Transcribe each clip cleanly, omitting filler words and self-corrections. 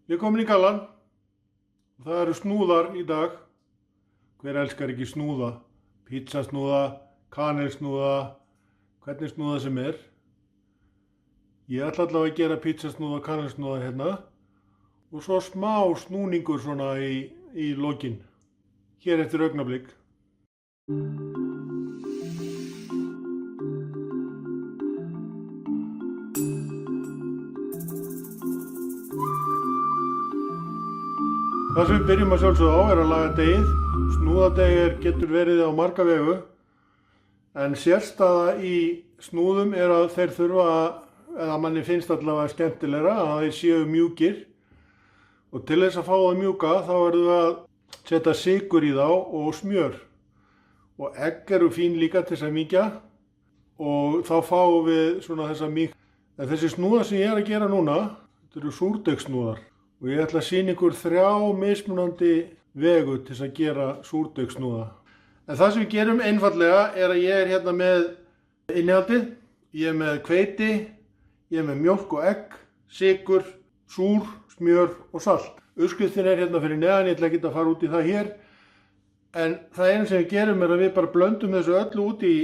Ég er komin í gallann. Það eru snúðar í dag. Hver elskar ekki snúða? Pizzasnúða, kanilsnúða, hvernig snúða sem er. Ég ætla allavega að gera pizzasnúða og kanilsnúða hérna. Og svo smá snúningur svona í lokin. Hér eftir augnablik. Það sem við byrjum að sjálfsögðu á er að laga deigið. Snúðadeig getur verið á marga vegu, en sérstaða í snúðum er að þeir þurfa, eða manni finnst allavega skemmtilegra, að þeir séu mjúkir. Og til þess að fá það mjúka þá verðum við að setja sykur í þá og smjör. Og egg eru fín líka til þess að mýkja og þá fáum við svona þessa mýk. En þessi snúða sem ég er að gera núna, þetta eru súrdeigsnúðar. Og ég ætla að sýna ykkur 3 mismunandi vegu til þess að gera súrdeigsnúða. En það sem við gerum einfallega er að ég er hérna með innihaldið. Ég er með hveiti, ég er með mjólk og egg, sykur, súr, smjör og salt. Uppskriftin er hérna fyrir neðan, ég ætla ekki að fara út í það hér. En það eina sem við gerum er að við bara blöndum þessu öllu út í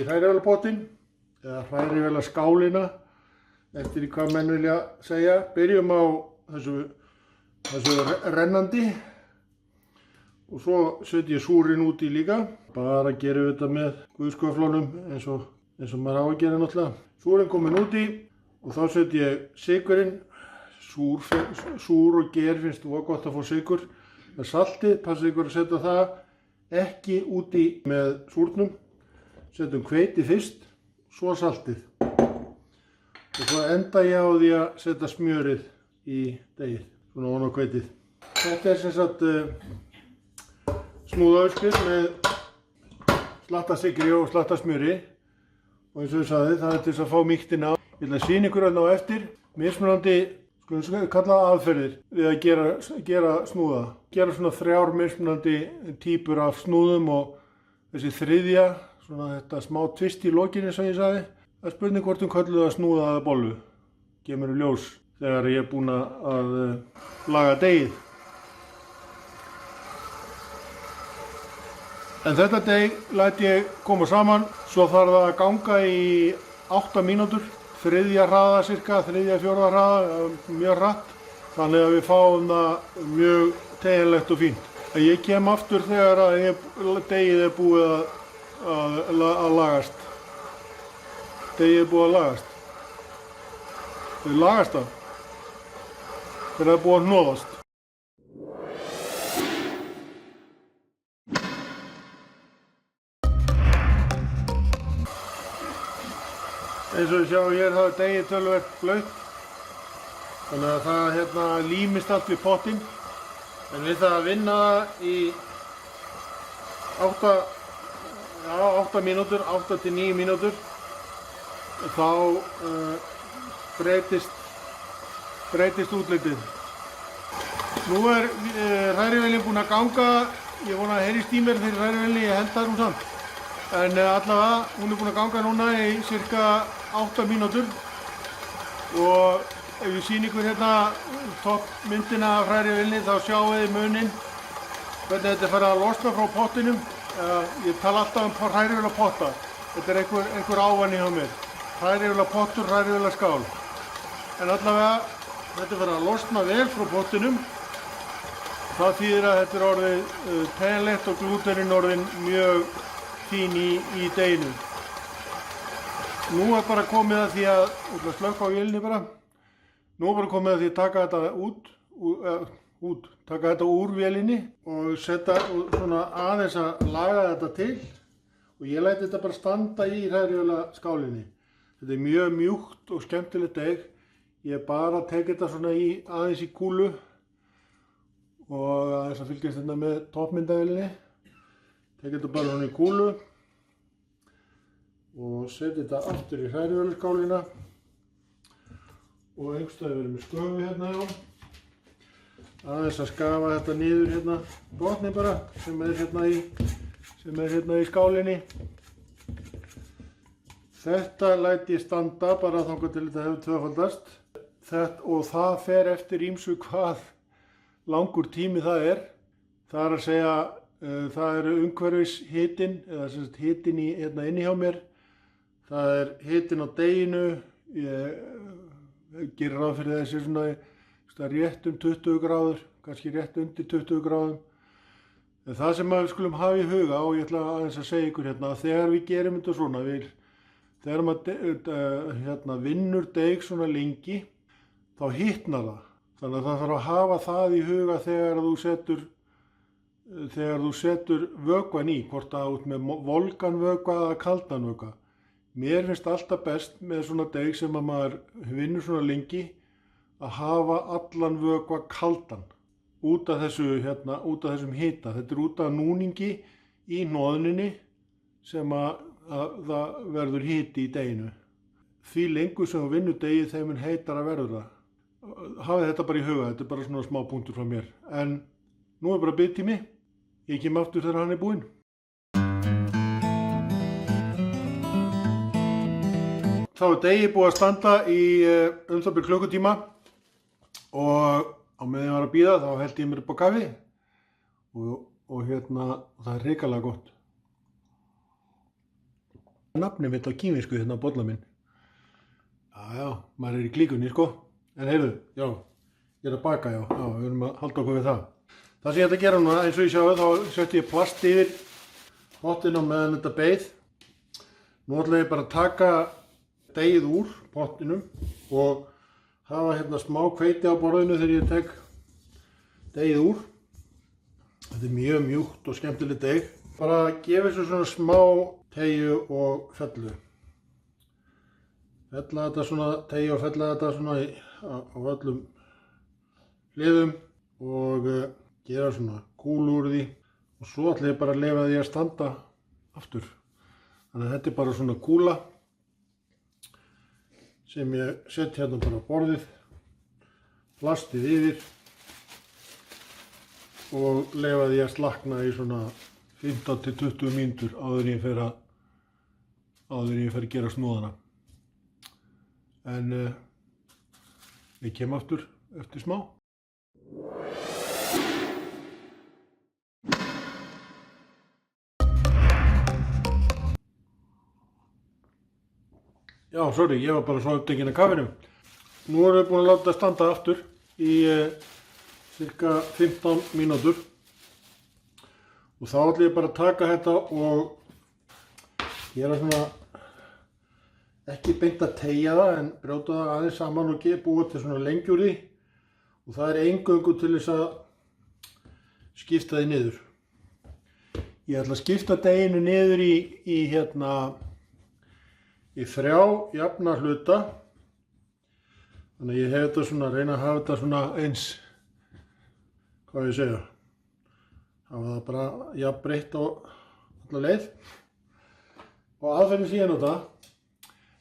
hrærivélapottinn eða hrærivélaskálina, eftir hvað menn vilja segja. Byrjum á þessu rennandi og svo setjum ég súrin út í líka. Bara gerum við þetta með guðsköflunum eins og maður á að gera náttúrulega. Súrin komin út í og þá setjum ég sykurinn. Súr og ger finnst þú gott að fá sykur. Með saltið, passa ykkur að setja það ekki út í með súrnum. Setjum hveiti fyrst, svo saltið. Og svo enda ég á því að setja smjörið í deigið, svona ofan á hveitið. Þetta er sem sagt snúðauppskrift með slattasykri og slattasmjöri. Og eins og ég sagði, það er til þess að fá mýktina á. Ég ætla að sýna ykkur hérna á eftir mismunandi, skulum kalla aðferðir við að gera snúða. Gera svona 3 mismunandi típur af snúðum og þessi þriðja, svona þetta smá tvist í lokinni sem ég sagði. Það er spurning hvort kölluð það snúða eða bollu. Gef mér ljós þegar ég er búinn að laga deigið. En þetta deig læt ég koma saman, svo þarf það að ganga í 8 mínútur, 3. hraða cirka, 3. 4. hraða, mjög hratt, þannig að við fáum það mjög teygjanlegt og fínt. Ég kem aftur þegar deigið er búið að lagast. Deigið er búið að lagast. Þau lagast það þegar það er búið að hnoðast. Eins og við sjáum hér, það er deigið töluvert blautt. Þannig að það límist allt við pottinn. En við það að vinna það í 8 mínútur, 8 til 9 mínútur, þá breytist útlitið. Nú er hrærivelin búin að ganga, ég vona að heyrist í mér þegar hrærivelinni, ég held það samt. En allavega, hún er búin að ganga núna í cirka 8 mínútur og ef ég sýni ykkur hérna toppmyndina af hrærivelinni þá sjáum við munin hvernig þetta er farið að losna frá pottinum. Ég tala alltaf um hrærivélapotta, þetta er einhver ávani hjá mér. Hrærivélapotur, hrærivélaskál. En allavega, þetta er farið að losna vel frá pottinum. Það þýðir að þetta er orðið teygjanlegt og glútenin orðin mjög fín í deiginu. Nú er bara komið að því að, ég ætla að slökkva á vélinni bara. Nú er bara komið að því að taka þetta úr vélinni og setja svona aðeins að laga þetta til. Og ég læti þetta bara standa í hrærivélaskálinni. Þetta er mjög mjúkt og skemmtilegt deig. Ég bara tek þetta svona aðeins í kúlu og aðeins að fylgjast þetta með toppmyndavélinni. Tek þetta bara svona í kúlu og setja þetta aftur í hrærivélaskálina og einhverstaði verið með sköfu hérna hjá. Aðeins að skafa þetta niður hérna botni bara sem er hérna í skálinni. Þetta læt ég standa bara þangað til þetta hefur tvöfaldast. og það fer eftir ýmsu hvað langur tími það er. Það er að segja, það eru umhverfishitinn, eða sem sagt hitinn inni hjá mér. Það er hitinn á deginu, ég gerir ráð fyrir þessi svona rétt 20 gráður, kannski rétt undir 20 gráðum. En það sem við skulum hafa í huga, og ég ætla aðeins að segja ykkur hérna, að þegar við gerum þetta svona, þegar maður vinnur deg svona lengi, þá hitnar það. Þannig að það þarf að hafa það í huga þegar þú setur vökvann í, hvort það út með volgan vökva eða kaldan vökva. Mér finnst alltaf best með svona deg sem að maður vinnur svona lengi að hafa allan vökva kaldan út af þessum hita. Þetta er út af núningi í hnoðninni sem að það verður hiti í deginu. Því lengur sem þú vinnur degið þeim mun heitara verður það. Hafið þetta bara í huga, þetta er bara svona smá punktur frá mér. En nú er bara biðtími, ég kem aftur þegar hann er búinn. Þá er degið búið að standa í það bil klukkutíma og á meðan ég var að bíða þá hellti ég mér upp á kaffi og það er hrikalega gott. Nafnið mitt á kínversku hérna á bolla minn. Já, maður er í klíkunni sko. En heyrðu, já, ég er að baka, já, við erum að halda okkur við það. Það sem ég ætla að gera núna, eins og ég sjáu, þá setti ég plast yfir pottinn á meðan þetta beið. Nú ætla ég bara að taka degið úr pottinum og hafa smá hveiti á borðinu þegar ég tek degið úr. Þetta er mjög mjúkt og skemmtilegt deg. Bara gefa þessu svona smá teygju og fellu. Fella þetta svona, teygja og fella þetta svona á öllum hliðum og gera svona kúlu úr því og svo ætla ég bara að leyfa því að standa aftur. Þannig að þetta er bara svona kúla sem ég set hérna bara á borðið, plastið yfir og leyfa því að slakna í svona 15 til 20 mínútur áður en ég fer að gera snúðana. En ég kem aftur eftir smá. Já, sorry, ég var bara svo upptekinn af kaffinu. Nú erum við búin að láta það standa aftur í cirka 15 mínútur. Og þá ætla ég bara að taka þetta og gera svona, ekki beint að teygja það en brjóta það aðeins saman og búa til svona lengjur í. Og það er eingöngu til þess að skipta því niður. Ég ætla að skipta deginu niður í 3 jafna hluta. Þannig að ég hef þetta svona, reyna að hafa þetta svona eins, hvað ég segja, hafa það bara jafnbreitt á alla leið. Og aðferðin sem ég nota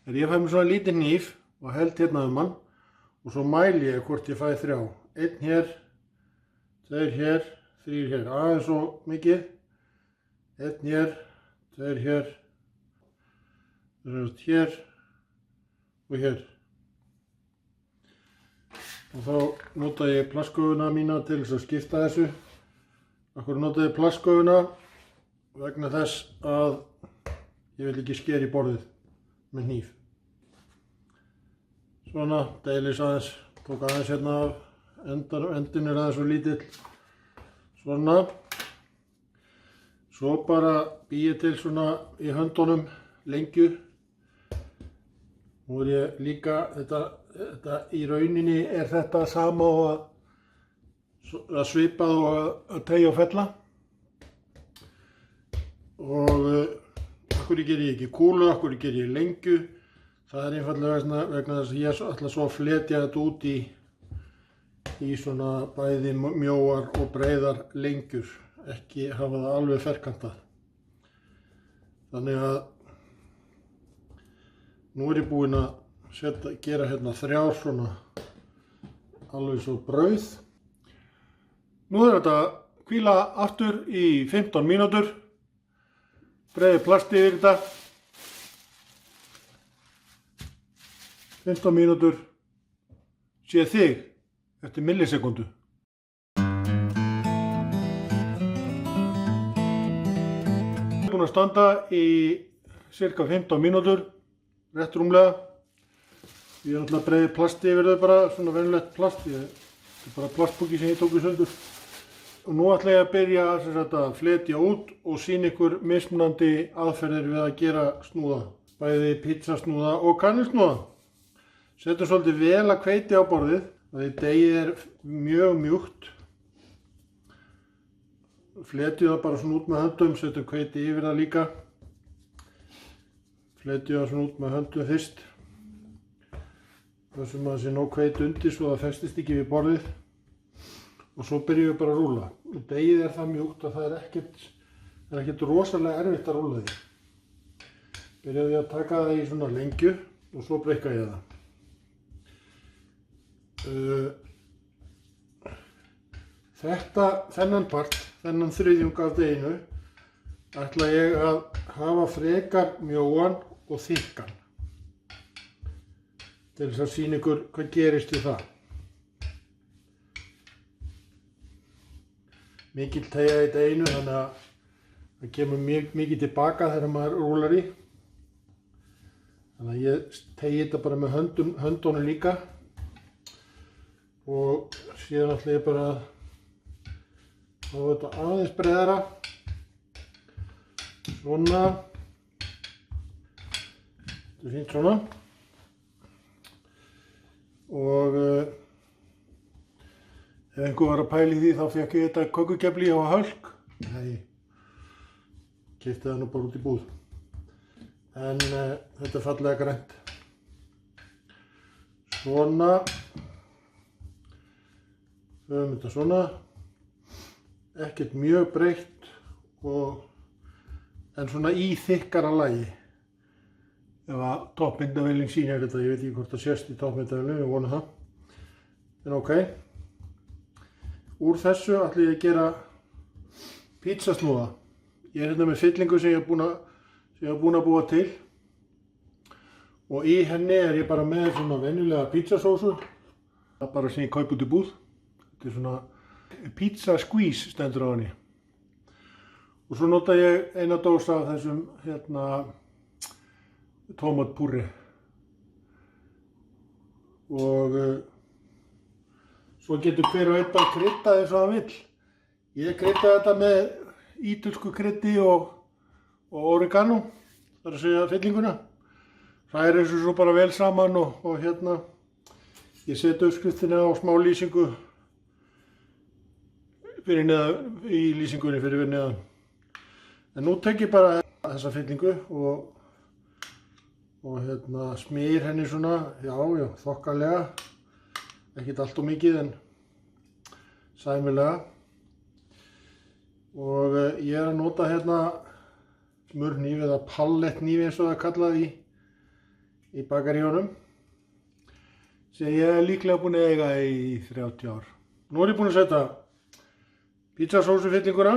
er ég fæ mér svona lítinn hníf og held hérna um hann og svo mæli ég hvort ég fæ 3. 1 hér, 2 hér, 3 hér, aðeins svo mikið. 1 hér, 2 hér, hér og hér. Og þá nota ég plastgufuna mína til þess að skipta þessu. Af hverju nota ég plastgufuna? Vegna þess að ég vil ekki skera í borðið með hníf. Svona, deilis aðeins, tók aðeins hérna af, endin er aðeins svo lítill. Svona. Svo bara bý ég til svona í höndunum lengju. Nú er ég líka, þetta í rauninni er þetta sama og að svipað og að teygja og fella. Og af hverju ger ég ekki kúlu, af hverju ger ég lengju? Það er einfaldlega vegna þess að ég ætla svo að fletja þetta út í svona bæði mjóar og breiðar lengjur, ekki hafa það alveg ferkantað. Þannig að nú er ég búinn að gera hérna 3 svona alveg svo brauð. Nú er þetta að hvíla aftur í 15 mínútur. Breiði plasti yfir þetta. 15 mínútur. sé þig eftir millisekundu. Ég er búinn að standa í cirka 15 mínútur, rétt rúmlega. Ég er náttúrulega breiði plasti yfir þau bara, svona venjulegt plast. Þetta er bara plastpúki sem ég tók í sundur. Og nú ætla ég að byrja að fletja út og sýna ykkur mismunandi aðferðir við að gera snúða. Bæði pizzasnúða og kanilsnúða. Setjum svolítið vel að hveiti á borðið. Því deigið er mjög mjúkt. Fletjum það bara svona út með höndum, setjum hveiti yfir það líka. Fletjum það svona út með höndum fyrst. Þessum að það sé nóg hveiti undir svo það festist ekki við borðið. Og svo byrjum við bara að rúlla. Og deigið er það mjúkt að það er ekkert rosalega erfitt að rúlla því. Byrjaði ég að taka það í svona lengju og svo breikka ég það. Þennan part, þennan þriðjung af deiginu, ætla ég að hafa frekar mjóan og þykkan. Til þess að sýna ykkur hvað gerist við það. Mikil teygja í deiginu þannig að það kemur mikið tilbaka þegar maður rúlar í. Þannig að ég teygi þetta bara með höndunum líka. Og síðan ætla ég bara að hafa þetta aðeins breiðara. Svona. Þetta er fínt svona. Og ef einhver var að pæla í því þá fékk ég þetta kökukefli á Hölk. Nei, keypti það nú bara út í búð. En þetta er fallega grænt. Svona. Höfum þetta svona. Ekkert mjög breitt en svona í þykkara lagi. Ef að toppmyndavélin sýnir þetta, ég veit ekki hvort það sést í toppmyndavélinu, ég vona það. En ok. Úr þessu ætla ég að gera pizzasnúða. Ég er hérna með fyllingu sem ég er búinn að búa til. Og í henni er ég bara með svona venjulega pizzasósu. Það er bara sem ég kaupi út í búð. Þetta er svona pizza squeeze stendur á henni. Og svo nota ég eina dósa af þessum tómatpúrri. Og svo getur hver og einn bara kryddað eins og hann vill. Ég kryddaði þetta með ítölsku kryddi og oregano, það er að segja fyllinguna. Hræri þessu svo bara vel saman og ég seti uppskriftina á smá lýsingu fyrir neðan, í lýsingunni fyrir neðan. En nú tek ég bara þessa fyllingu og smyr henni svona, já, þokkalega. Ekkert allt of mikið en sæmilega. Og ég er að nota smurhníf eða pallettníf eins og það er kallað í bakaríunum. Sem ég er líklega búinn að eiga í 30 ár. Nú er ég búinn að setja pizzasósufyllinguna.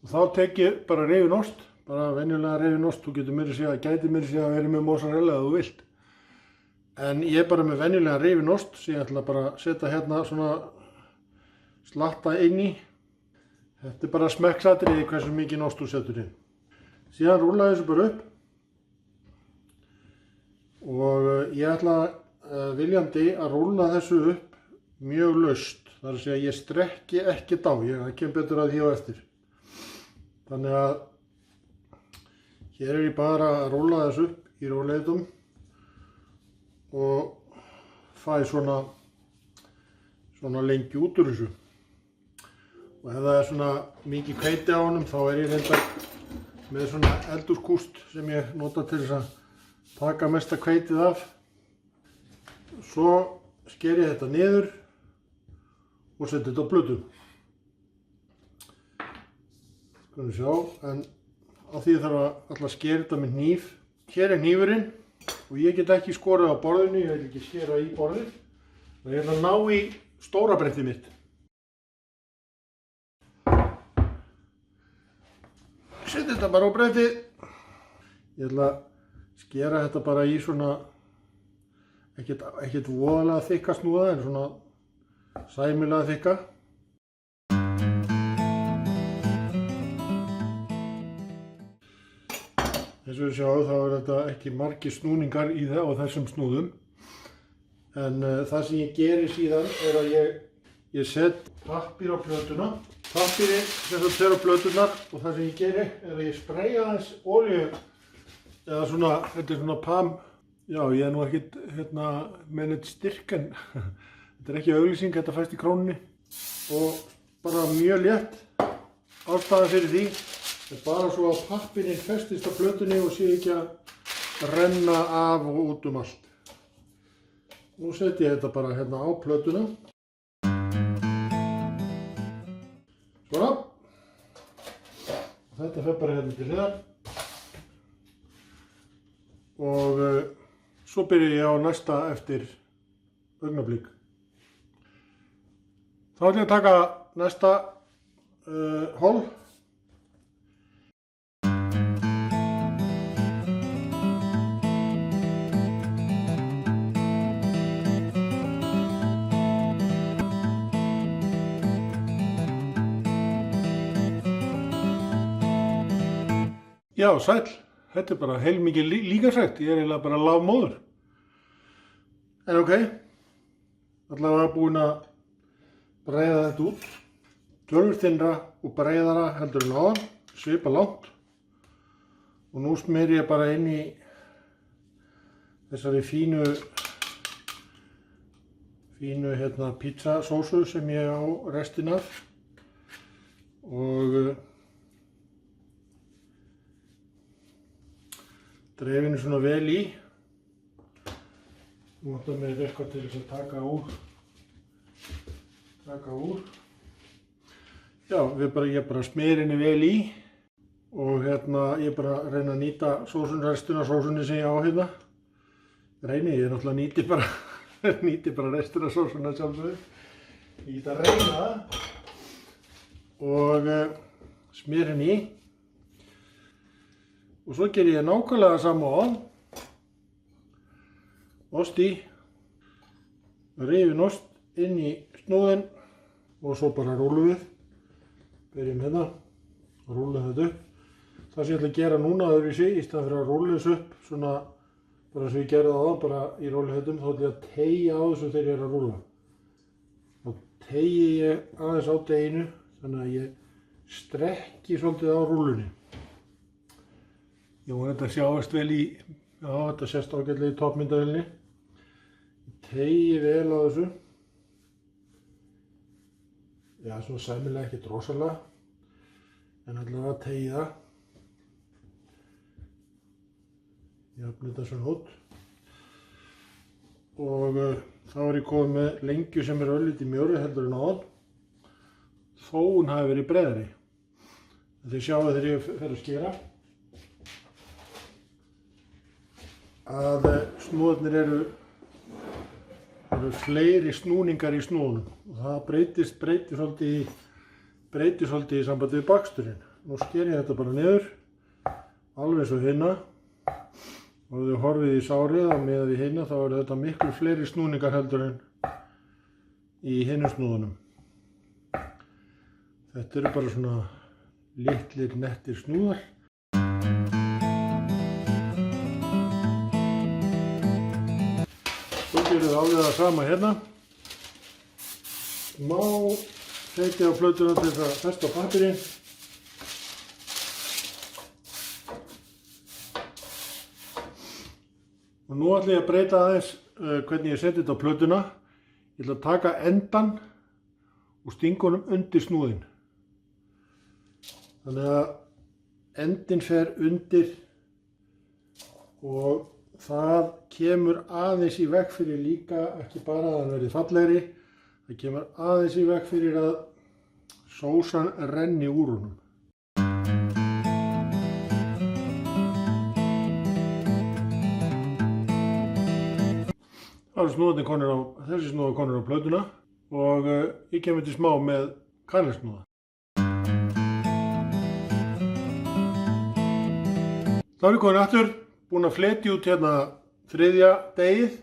Og þá tek ég bara rifinn ost, bara venjulega rifinn ost. Þú getur meira að gæti meira að segja að vera með mozzarella ef þú vilt. En ég er bara með venjulega rifinn ost sem ég ætla bara að setja svona slatta inn í. Þetta er bara smekksatriði hversu mikið ost þú setur inn. Síðan rúlla þessu bara upp. Og ég ætla viljandi að rúlla þessu upp mjög laust. Það er að segja að ég strekki ekkert á, það kemur betur að því á eftir. Þannig að hér er ég bara að rúlla þessu upp í róleitum og fæ svona lengi út úr þessu. Og ef það er svona mikið hveiti á honum þá er ég reyndar með svona eldhúskúst sem ég nota til þess að taka mesta hveitið af. Svo sker ég þetta niður og setja þetta á plötu. Skulum við sjá, en á því þarf að skera þetta með hníf. Hér er hnífurinn og ég get ekki skorið á borðinu, ég vil ekki skera í borðið. Það er að ná í stóra brettið mitt. Setja þetta bara á brettið. Ég ætla að skera þetta bara í svona ekkert voðalega þykka snúða en svona sæmilega þykka. Eins og við sjáum þá þetta ekki margir snúningar í það á þessum snúðum. En það sem ég geri síðan að ég set pappír á plötuna. Pappírinn sem það fer á plöturnar og það sem ég geri að ég spraya aðeins olíu eða svona, þetta svona PAM. Já, ég nú ekkert með neitt styrk en þetta ekki auglýsing, þetta fæst í krónunni og bara mjög létt. Ástæðan fyrir því bara svo að pappírinn festist á plötunni og sé ekki að renna af og út allt. Nú setjum ég þetta bara á plötuna. Svona. Þetta fer bara til hliðar. Og svo byrja ég á næsta eftir augnablik. Þá ætlum ég að taka næsta hol. Já, sæll. Þetta bara heilmikið líkamsrækt. Ég eiginlega bara lafmóður. En ok. Allavega búinn að breiða þetta út. Töluvert þynnra og breiðara heldur en áðan. Svipað langt. Og nú smyr ég bara inn í þessari fínu pizzasósu sem ég á restina af. Og dreif henni svona vel í. Nú vantar mér eitthvað til þess að taka úr. Já, ég bara smyr henni vel í og ég bara reyna að nýta restina af sósunni sem ég á hérna. Ég náttúrulega nýti bara restina af sósunni sjálfsögðu. Ég get að reyna það og smyr henni í. Og svo ger ég nákvæmlega sama á. Ost í. Rifin ost inn í snúðinn og svo bara rúllum við. Byrjum hérna. Rúllum þetta upp. Það sem ég ætla að gera núna öðruvísi í staðinn fyrir að rúlla þessu upp svona bara sem ég gerði áðan bara í rúlluhötum þá ætla ég að teygja á þessu þegar ég er að rúlla. Þá teygi ég aðeins á deginu þannig að ég strekki svolítið á rúllunni. Jú, þetta sjáist vel í, já þetta sést ágætlega í toppmyndavélinni. Teygi vel á þessu. Já, svona sæmilega ekkert rosalega. En allavega teygi það. Ég jafna þetta svona út. Og þá er ég komið með lengju sem er örlítið mjórri heldur en áðan. Þó hún hafi verið breiðari. Þið sjáu þegar ég fer að skera. Að snúðarnir eru fleiri snúningar í snúðunum og það breytir svolítið í sambandi við baksturinn. Nú sker ég þetta bara niður, alveg eins og hinna og ef þið horfið í sárið á meðan við hinna þá eru þetta miklu fleiri snúningar heldur en í hinum snúðunum. Þetta eru bara svona litlir nettir snúðar. Svo gerum við alveg það sama hérna. Smá setja á plötuna til þess að festa á pappírinn. Og nú ætla ég að breyta aðeins hvernig ég seti þetta á plötuna. Ég ætla að taka endan og stinga honum undir snúðinn. Þannig að endinn fer undir og það kemur aðeins í veg fyrir líka, ekki bara að hann verði fallegri, það kemur aðeins í veg fyrir að sósan renni úr honum. Það eru þessi snúðar konur á plötuna og ég kemur til smá með kanilsnúða. Þá er ég komin aftur, búinn að fletja út hérna þriðja degið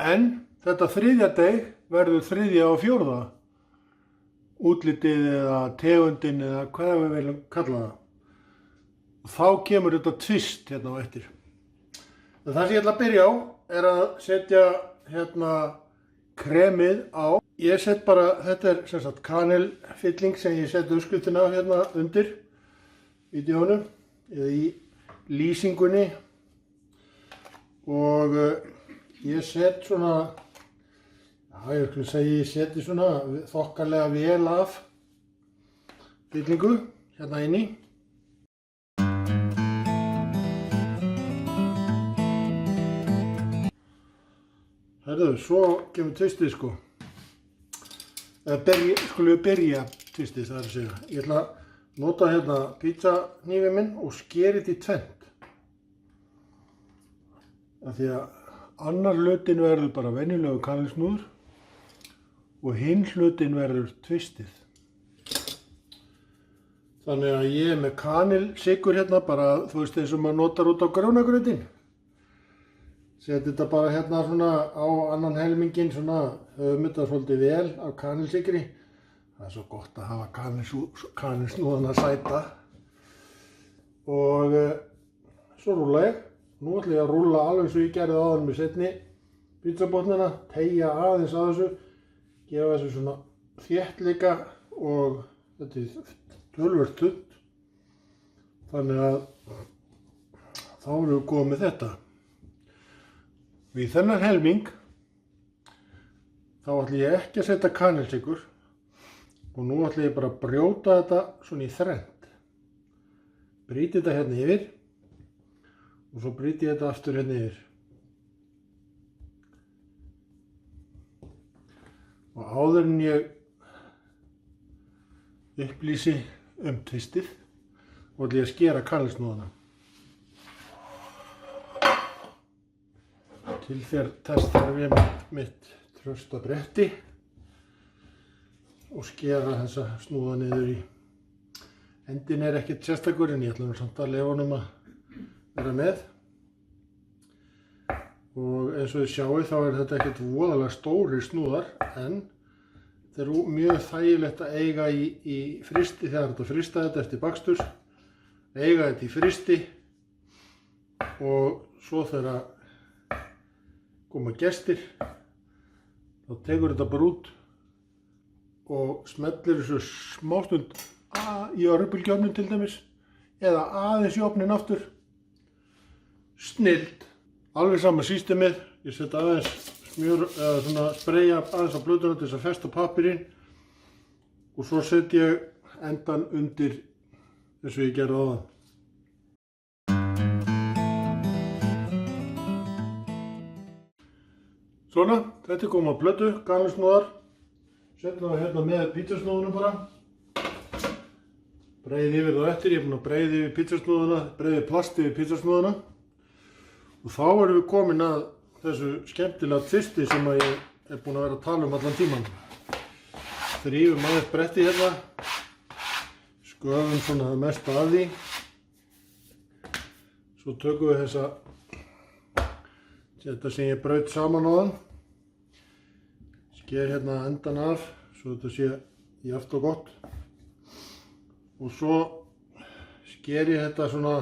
En þetta þriðja deig verður þriðja og fjórða útlitið eða tegundin eða hvað við viljum kalla það. Og þá kemur þetta tvist hérna á eftir. En það sem ég ætla að byrja á er að setja hérna kremið á. Ég set bara, þetta er sem sagt kanilfylling sem ég set uppskriftina hérna undir vídeónu eða í lýsingunni og ég set svona, ég skulle segja ég seti svona þokkalega vel af fyllingu hérna inni. Herðu, svo kemur tvistið sko. Skulum við byrja tvistið, það er að segja. Ég ætla að nota hérna pizzahnífinn minn og skeri þetta í tvennt. Af því að annar hlutinn verður bara venjulegu kanilsnúður og hinn hlutinn verður tvistið. Þannig að ég er með kanilsykur hérna bara, þú veist eins og maður notar út á grjónagrautinn. Seti þetta bara hérna svona á annan helminginn, svona höfum þetta svolítið vel af kanilsykri. Það er svo gott að hafa kanilsnúðana sæta. Og svo rúlla ég. Nú ætla ég að rúlla alveg eins og ég gerði áður með seinni pizzabotnana, teygja aðeins að þessu, gefa þessu svona þéttleika og þetta er töluvert þunnt. Þannig að þá erum við komið með þetta. Og í þennan helming þá ætla ég ekki að setja kanilsykur og nú ætla ég bara að brjóta þetta svona í þrennt. Brýti þetta hérna yfir og svo brýti ég þetta aftur hérna yfir. Og áður en ég upplýsi tvistið og ætla ég að skera kanilsnúðana. Til þér testar við mitt trausta bretti og skera þessa snúða niður í. Endin er ekkert sérstakur en ég ætla samt að leyfa honum að vera með. Og eins og þið sjáu þá er þetta ekkert voðalega stórir snúðar en þeir eru mjög þægilegt að eiga í frysti þegar þetta frysta þetta eftir bakstur. Eiga þetta í frysti og svo þegar koma gestir, þá tekur þetta bara út og smellir þessu smástund í örbylgjuofninn til dæmis eða aðeins í ofninn aftur. Snilld. Alveg sama systemið. Ég set aðeins smjör eða svona spreyja aðeins á blöðuna til þess að festa pappírinn og svo set ég endan undir eins og ég gerði áðan. Svona, þetta er komið á blötu, kanilsnúðar. Setjum það hérna með pizzasnúðunum bara. Breiði yfir það eftir, ég er búinn að breiði yfir pizzasnúðuna, breiði plasti yfir pizzasnúðuna. Og þá erum við komin að þessu skemmtilega tvisti sem ég er búinn að vera að tala allan tíman. Þrífum aðeins bretti hérna. Sköfum svona það mesta af því. Svo tökum við þetta sem ég braut saman á þann. Sker hérna endan af, svo þetta sé jafnt og gott. Og svo sker ég þetta svona,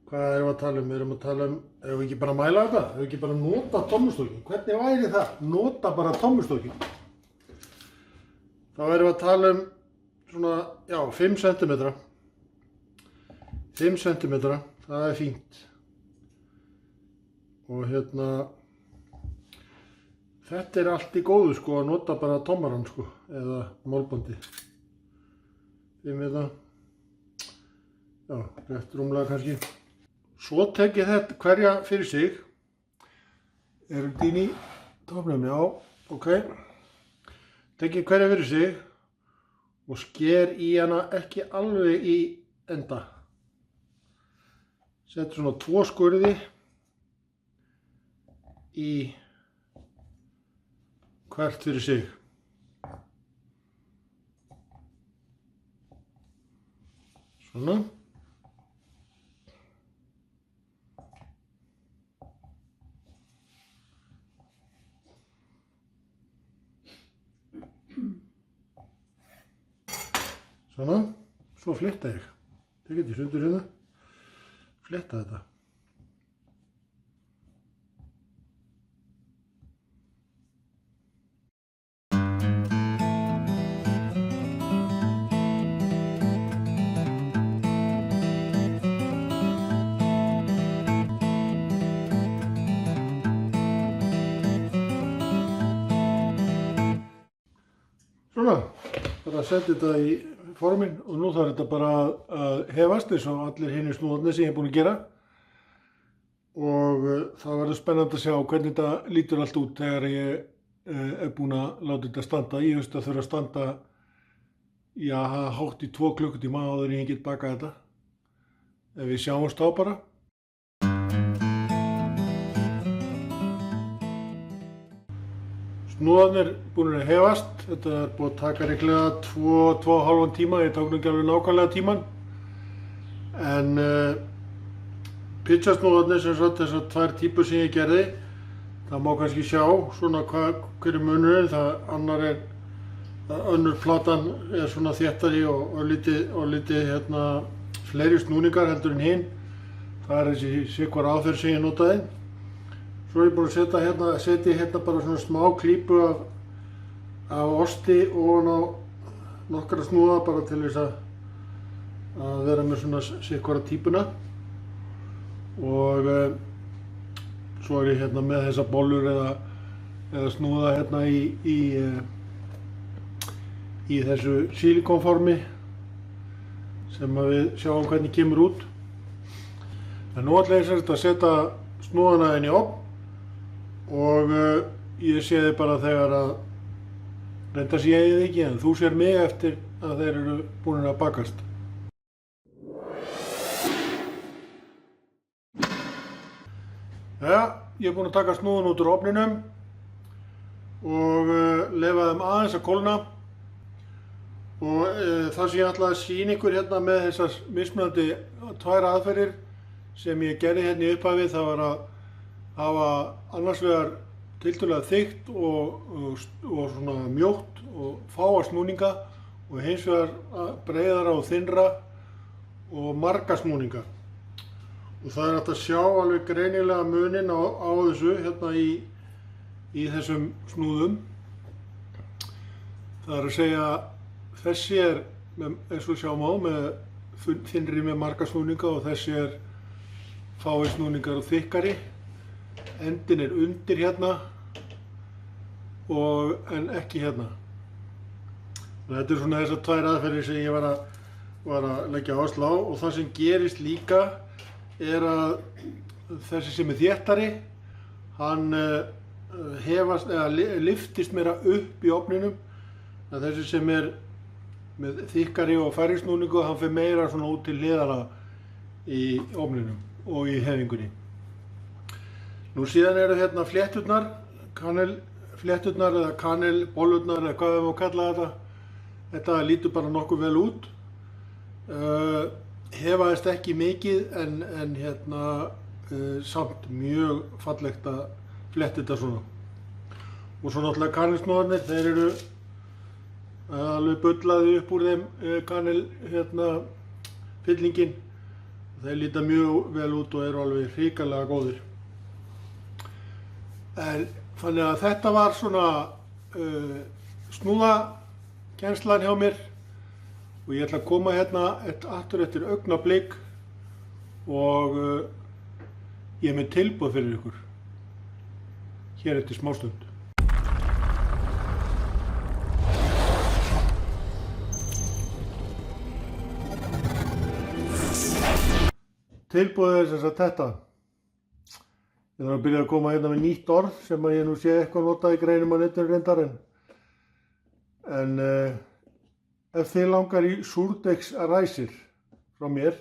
hvað erum við að tala um? Við erum að tala um, ef við ekki bara mæla þetta? Ef við ekki bara nota tommustokkin? Hvernig væri það? Nota bara tommustokkin. Þá erum við að tala um svona, já, 5 cm. 5 cm, það er fínt. Og hérna, þetta er allt í góðu sko að nota bara tommarann sko, eða málbandi. Fimm þetta, já, rétt rúmlega kannski. Svo tek ég þetta hverja fyrir sig. Erum þín í tofnum, já, ok. Tek ég hverja fyrir sig og sker í hana ekki alveg í enda. Sett svona 2 skurði í hvert fyrir sig. Svona. Svona, svo flétta ég. Tek þetta í sundur hérna. Flétta þetta. Svona, bara að setja þetta í formin og nú þarf þetta bara að hefast eins og allir hinir snúðarnir sem ég er búinn að gera og það verður spennandi að sjá hvernig þetta lítur allt út þegar ég er búinn að láta þetta standa. Ég veist að þurfa að standa hátt í 2 klukkutíma áður en ég get bakað þetta. Ef við sjáumst þá bara. Snúðarnir búin að hefast. Þetta er búið að taka reglulega 2,5 tíma. Ég tók nú ekki alveg nákvæmlega tíman. En pizzasnúðarnir sem sagt þessar 2 típur sem ég gerði, það má kannski sjá svona hver er munurinn. Önnur platan er svona þéttari og lítið fleiri snúningar heldur en hinn. Það er þessi sitthvor aðferð sem ég notaði. Svo er ég búinn að setja hérna bara svona smá klípu af osti ofan á nokkra snúða bara til þess að vera með svona sitthvora típuna. Og svo er ég hérna með þessar bollur eða snúða hérna í þessu sílikónformi sem við sjáum hvernig kemur út. En nú ætla ég að setja snúðana inn í ofn. Og ég sé þið bara þegar að reyndar sé ég þið ekki en þú sér mig eftir að þeir eru búin að bakast. Jæja, ég er búin að taka snúðun út úr ofninum og leyfa þeim aðeins að kólna. Og það sem ég ætla að sýna ykkur hérna með þessar mismunandi 2 aðferðir sem ég gerði hérna í upphafi, það var að hafa annars vegar tiltölulega þykkt og svona mjótt og fáa snúninga og hins vegar breiðara og þynnra og marga snúninga. Og það er hægt að sjá alveg greinilega muninn á þessu hérna í þessum snúðum. Það er að segja þessi er eins og sjáum á með þynnri með marga snúninga og þessi er fáir snúningar og þykkari. Endin er undir hérna en ekki hérna. Þetta er svona þessar 2 aðferðir sem ég var að leggja áherslu á og það sem gerist líka er að þessi sem er þéttari, hann hefast eða lyftist meira upp í ofninum en þessi sem er með þykkari og færri snúningu, hann fer meira svona út til hliðana í ofninum og í hefingunni. Nú síðan eru hérna flétturnar, kanelflétturnar eða kanelbollurnar eða hvað við má kalla þetta. Þetta lítur bara nokkuð vel út. Hefaðist ekki mikið en hérna samt mjög fallegt að flétta þetta svona. Og svo náttúrulega kanelsnúðarnir, þeir eru alveg bullaði upp úr þeim kanel fyllingin. Þeir líta mjög vel út og eru alveg hrikalega góðir. Þannig að þetta var svona snúðakennslan hjá mér og ég ætla að koma hérna aftur eftir augnablik og ég er með tilboð fyrir ykkur hér eftir smástund. Tilboðið er sem sagt þetta. Ég þarf að byrja að koma hérna með nýtt orð sem að ég nú sé eitthvað notað í greinum á netinu reyndar en ef þið langar í súrdeigsræsir frá mér,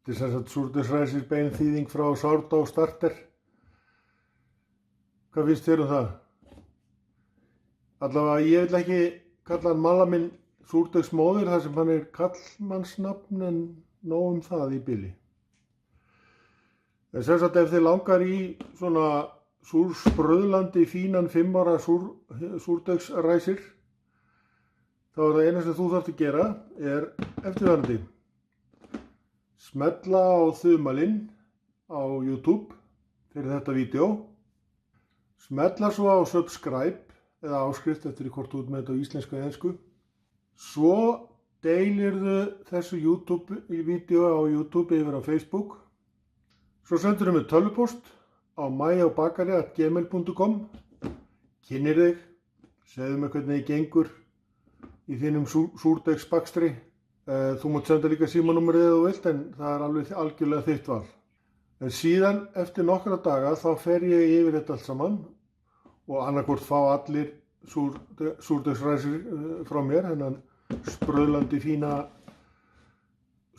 þetta er sem sagt súrdeigsræsir bein þýðing frá sourdough starter. Hvað finnst þér um það? Allavega ég vil ekki kalla hann malla minn súrdeigsmóðir þar sem hann er kallmannsnafn en nóg það í bili. En sem sagt ef þið langar í svona súrspröðlandi fínan 5 ára súrdeigsræsir þá er það eina sem þú þarft að gera er eftirfarandi. Smella á þumalinn á YouTube fyrir þetta vídeo. Smella svo á subscribe eða áskrift eftir hvort þú ert með þetta á íslensku eða ensku. Svo deilirðu þessu vídeo á YouTube yfir á Facebook. Svo sendur mér tölvupóst á mayabakari@gmail.com. Kynnir þig, segðu mér hvernig þig gengur í þínum súrdegsbakstri. Þú mátt senda líka símanúmerið ef þú vilt, en það er alveg algjörlega þitt val. En síðan eftir nokkra daga þá fer ég yfir þetta allt saman og annarkvort fá allir súrdegsræsir frá mér, hennan spröðlandi fína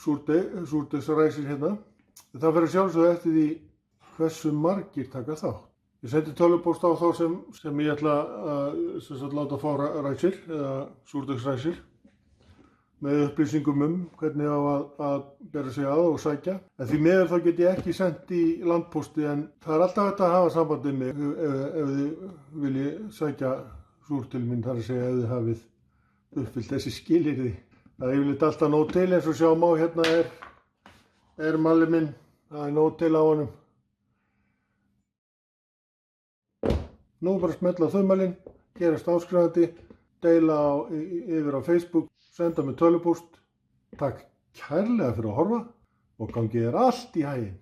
súrdegsræsir hérna. Það fer að sjálfsögðu eftir því hversu margir taka þátt. Ég sendi tölvupóst á þá sem ég ætla að láta fá ræsir eða súrdegsræsir með upplýsingum hvernig á að bera sig að og sækja. En því miður þá get ég ekki sendt í landpósti, en það er alltaf hægt að hafa samband við mig ef þið viljið sækja súr til mín, þar að segja ef þið hafið uppfyllt þessi skilyrði. Það er yfirleitt alltaf nóg til, eins og sjá má hérna er malli minn, það er nóg til á honum. Nú bara smella á þumalinn, gerast áskrifandi, deila yfir á Facebook, senda mér tölvupóst. Takk kærlega fyrir að horfa og gangi þér allt í haginn.